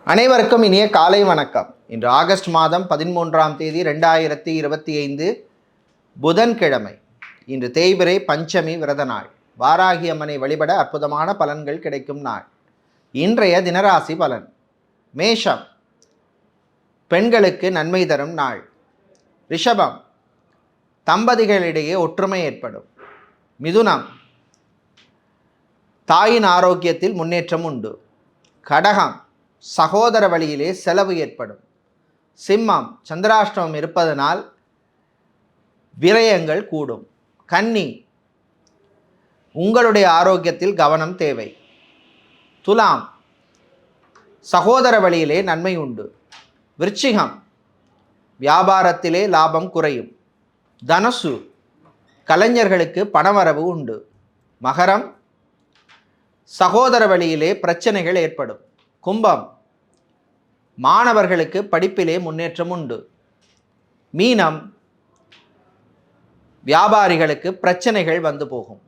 அனைவருக்கும் இனிய காலை வணக்கம். இன்று ஆகஸ்ட் மாதம் 13ஆம் தேதி 2025 புதன்கிழமை. இன்று தேய்பிறை பஞ்சமி விரத நாள். வாராகி அம்மனை வழிபட அற்புதமான பலன்கள் கிடைக்கும் நாள். இன்றைய தினராசி பலன். மேஷம், பெண்களுக்கு நன்மை தரும் நாள். ரிஷபம், தம்பதிகளிடையே ஒற்றுமை ஏற்படும். மிதுனம், தாயின் ஆரோக்கியத்தில் முன்னேற்றம் உண்டு. கடகம், சகோதர வழியிலே செலவு ஏற்படும். சிம்மம், சந்திராஷ்டமம் இருப்பதனால் விரயங்கள் கூடும். கன்னி, உங்களுடைய ஆரோக்கியத்தில் கவனம் தேவை. துலாம், சகோதர வழியிலே நன்மை உண்டு. விருச்சிகம், வியாபாரத்திலே லாபம் குறையும். தனுசு, கலைஞர்களுக்கு பணவரவு உண்டு. மகரம், சகோதர வழியிலே பிரச்சனைகள் ஏற்படும். கும்பம், மாணவர்களுக்கு படிப்பிலே முன்னேற்றம் உண்டு. மீனம், வியாபாரிகளுக்கு பிரச்சனைகள் வந்து போகும்.